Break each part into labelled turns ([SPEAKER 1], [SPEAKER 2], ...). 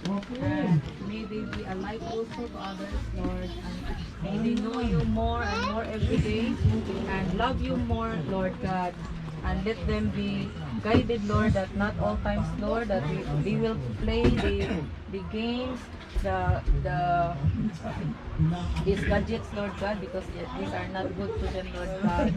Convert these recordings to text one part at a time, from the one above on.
[SPEAKER 1] And may they be a light also to others, Lord. And may they know you more and more every day and love you more, Lord God. And let them be guided, Lord, that not all times, Lord, that they will play the games, these gadgets, Lord God, because these are not good to them, Lord God.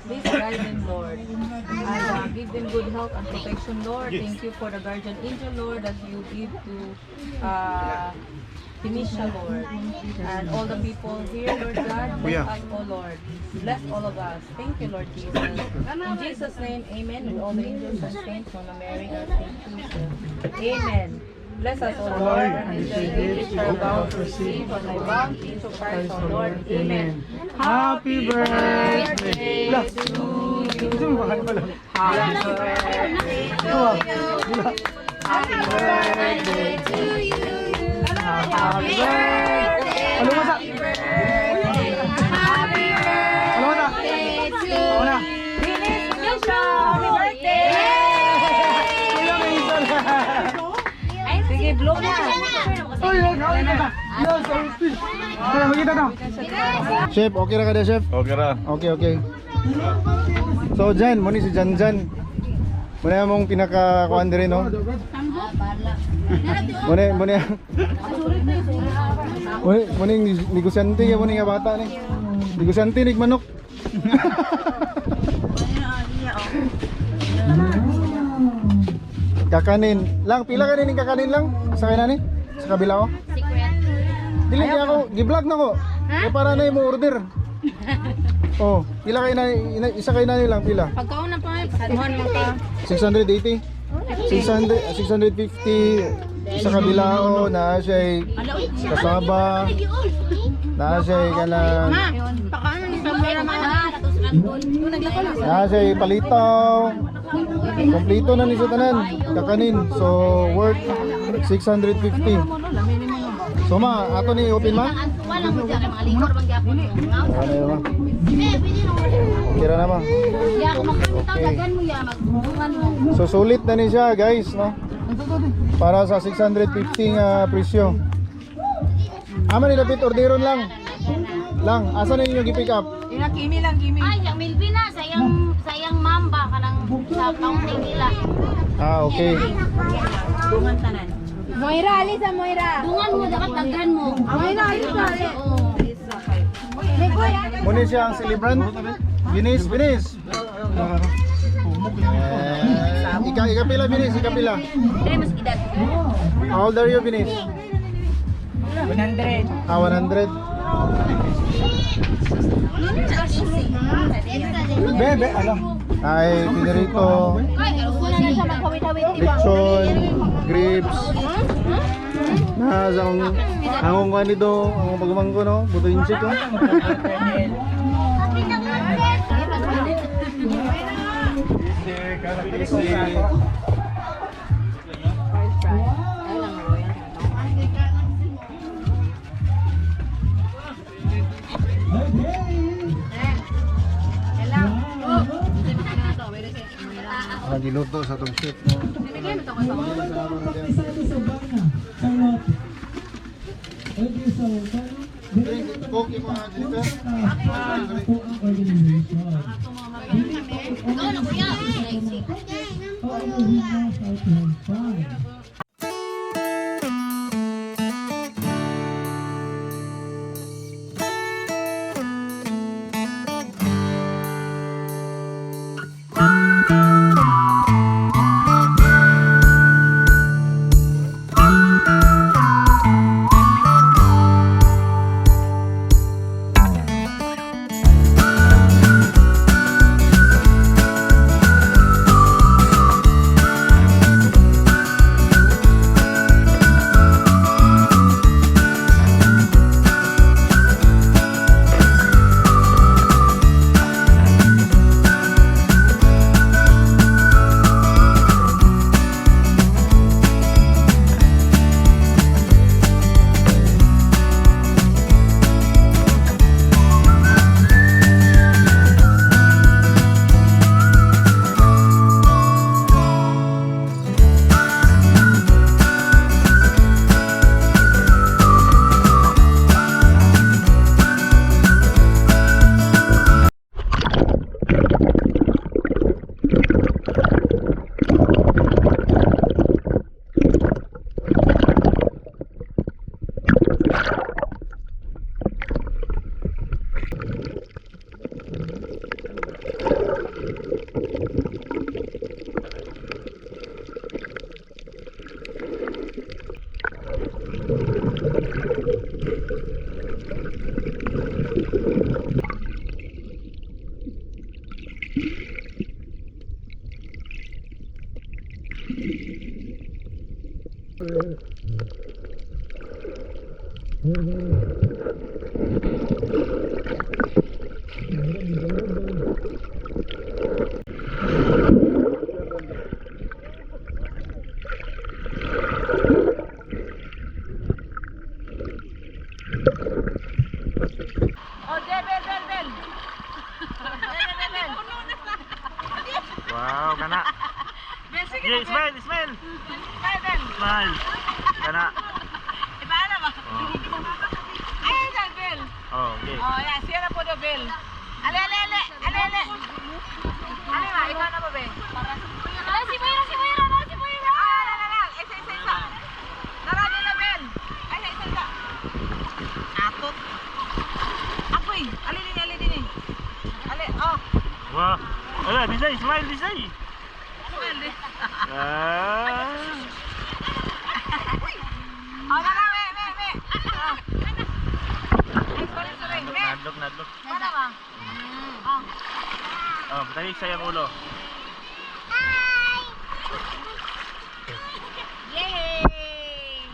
[SPEAKER 1] Please guide them, Lord, and give them good health and protection, Lord. Thank you for the guardian angel, Lord, that you give to Tanisha, Lord, and all the people here, Lord God. Bless us, oh Lord. Bless all of us. Thank you, Lord Jesus. In Jesus' name, amen. With all the angels and saints, Mama Mary, our Saint Jesus. Amen. Bless us, O Lord, and the days are bound to receive on thy bounty, so Christ, O Lord. Amen.
[SPEAKER 2] Happy birthday to you.
[SPEAKER 1] Happy birthday to you. Happy birthday to you. Happy birthday.
[SPEAKER 2] Ano ba sa?
[SPEAKER 1] Happy birthday. Happy
[SPEAKER 2] Ano ba sa?
[SPEAKER 1] birthday to you.
[SPEAKER 2] Ano?
[SPEAKER 1] Feliz Lucia. Happy birthday.
[SPEAKER 2] Kuya, may isa na.
[SPEAKER 1] Sige, blow na.
[SPEAKER 2] Uy, gawin na ba? Yes, sorry. Para makita to. Chef, okay ra ka dia, chef?
[SPEAKER 3] Okay ra.
[SPEAKER 2] Okay. So, Jan, muna si Jan. Muna mong pinaka-kuhan din, no? Muna yung negosyante, muna yung bata ni. Negosyante, manok. Kakanin lang, pila kanin yung kakanin lang? Sa kanya ni? Sa kabila ko? Dili niya ako, gi-vlog na ko. Eh para na mo order. Oh, pila kayo na, isa kayo na lang, pila?
[SPEAKER 1] Pagkauna pa nga, pasaduhan mo ka.
[SPEAKER 2] 680? 650 sa kabila ko, na siya kasaba, na siya kanang,
[SPEAKER 1] Pakaano ni Samira man ha?
[SPEAKER 2] na siya palitaw. Kompleto na ni sa tanan, kakanin. So worth 650. So ma, ato ni open ma?
[SPEAKER 4] Wala mo dyan, mga ligor bang gyapon mo.
[SPEAKER 2] Ano yun ma? Kira na ma.
[SPEAKER 4] Ya, kung magpunta dagan mo ya, magbuhan mo.
[SPEAKER 2] So sulit na ni siya guys, no? Para sa 650 nga presyo. Ama nila pit orderon lang. Asa na ninyo gi-pick up?
[SPEAKER 1] Kimi lang, Kimi.
[SPEAKER 4] Ay, yung Milvina, sayang mamba ka lang sa counting nila.
[SPEAKER 2] Ah, okay.
[SPEAKER 1] Dungan tanan.
[SPEAKER 5] Moira, alisa Moira.
[SPEAKER 4] Dungan mo, dapat dagan mo.
[SPEAKER 5] Moira, alisa.
[SPEAKER 2] Muna siya ang celebrant. Binis. Ikapila Binis, ikapila.
[SPEAKER 4] Dili mas edad.
[SPEAKER 2] How old are you Binis?
[SPEAKER 1] 100.
[SPEAKER 2] Ah, 100. Bebe, ano? Ay, pinirito,
[SPEAKER 4] Ay, kalusunan na siya
[SPEAKER 5] Magkawit-awit.
[SPEAKER 2] lechon, grapes. Na sa angong kan ito, ang pagmangko no, buto insik ko. Giluto sa tong chef no. Cookie mo Jennifer.
[SPEAKER 4] Ikaw na kuya.
[SPEAKER 1] Oh, Bel.
[SPEAKER 3] Wow, kana.
[SPEAKER 1] Bel, sige
[SPEAKER 3] Yeah,
[SPEAKER 1] na, Bel.
[SPEAKER 3] smile.
[SPEAKER 1] Bel.
[SPEAKER 3] Smile. Kana.
[SPEAKER 1] Ibahala ba? Ay, Bel.
[SPEAKER 3] Oh, okay.
[SPEAKER 1] Oh, yeah, siya na po do, Bel. Ale. Ale ba, ikaw na ba, Bel?
[SPEAKER 4] Si Moira.
[SPEAKER 1] Lang. Isa. Narami na, Bel. Ay, isa. Atot. Apoy, ali din. Ale, oh.
[SPEAKER 3] Wow. Ala, Disay, smile, Disay.
[SPEAKER 1] Swelde.
[SPEAKER 3] Ah.
[SPEAKER 1] Oh, me. Oh. Ay, sorry, me.
[SPEAKER 3] Nadlok.
[SPEAKER 1] Ano ba? Oh.
[SPEAKER 3] Oh, balik saya ulo.
[SPEAKER 1] Yay!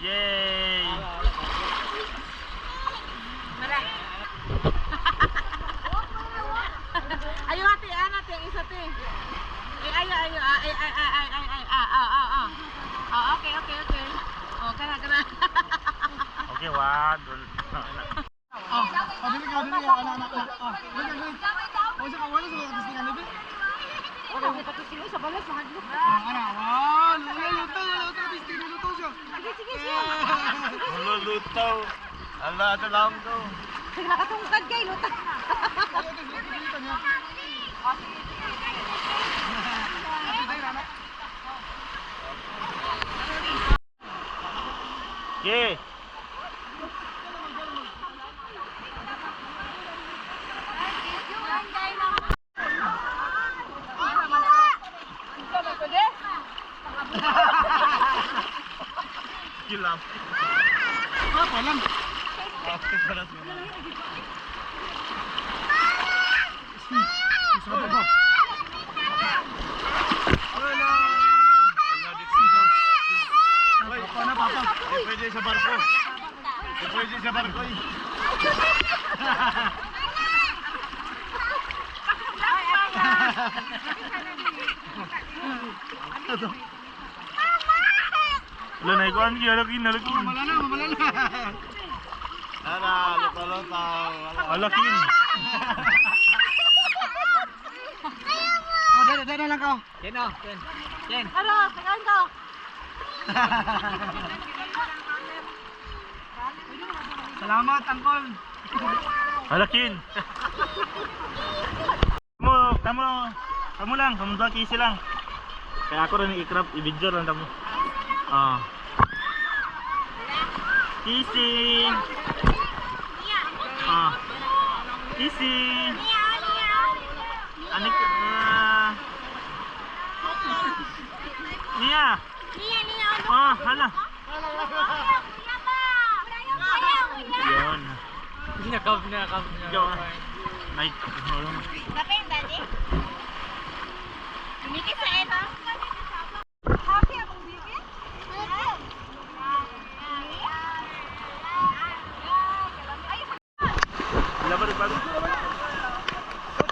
[SPEAKER 3] Yay!
[SPEAKER 1] Mara. Ayo ate, isa te. Ayo. Okay. Oh, kana.
[SPEAKER 3] Okay, one.
[SPEAKER 2] Dili ka, anak. O sa kawala sa katistingan ni.
[SPEAKER 1] Wala ko patisino sa balas mga group.
[SPEAKER 2] Luto, tistingan luto siya.
[SPEAKER 1] Sige.
[SPEAKER 3] Lulutaw. Ala, ito lang to.
[SPEAKER 1] Sige nakatungkad kay luta.
[SPEAKER 3] Yeah. Gilam.
[SPEAKER 2] Apa lang?
[SPEAKER 3] Okay, panas mo.
[SPEAKER 2] Isa ba? Papa.
[SPEAKER 3] Pwede sa barko. Pwede sa barko. Wala na ikuan siya lagi.
[SPEAKER 2] Mamala na.
[SPEAKER 3] Ala, lupa. Alakin.
[SPEAKER 2] Oh, dada lang ka.
[SPEAKER 3] Ken.
[SPEAKER 1] Ano, tagaan ko.
[SPEAKER 2] Salamat, Angkol.
[SPEAKER 3] Alakin. Kamu lang, kamu dua kisi lang. Kaya ako rin i-crop, i-video lang kamu. Ah. Kissing. Ah. Kissing. Anik. Nia. Ah, hala. Yun. Nakap. Yun. Night.
[SPEAKER 4] Kapeng tadi? Ini kisah enak.
[SPEAKER 1] Happy akong bibi?
[SPEAKER 3] Ulan baru.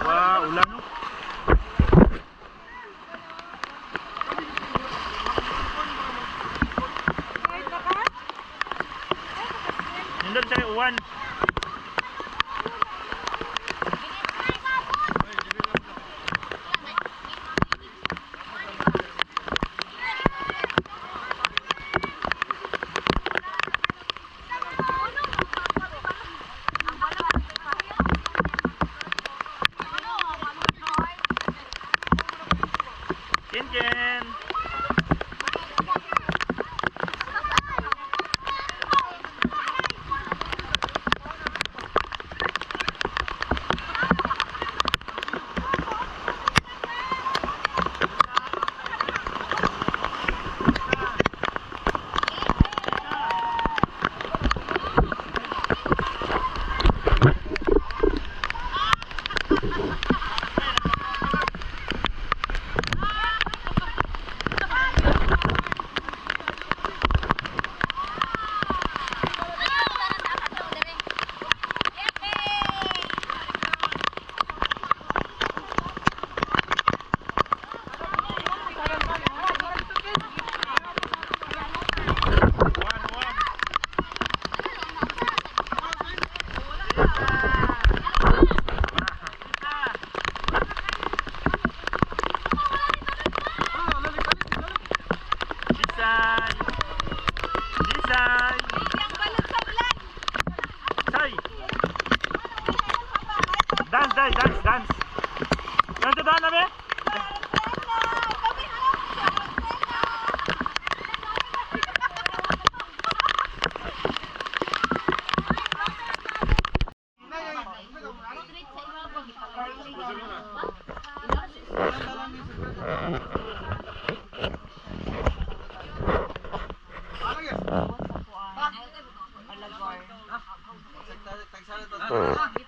[SPEAKER 3] Wah, ulan no. Nandun sa uwan. Ken. Day! Say! Dance, Day! Dance, dance! Dance, dance, nabe?
[SPEAKER 1] Alagor.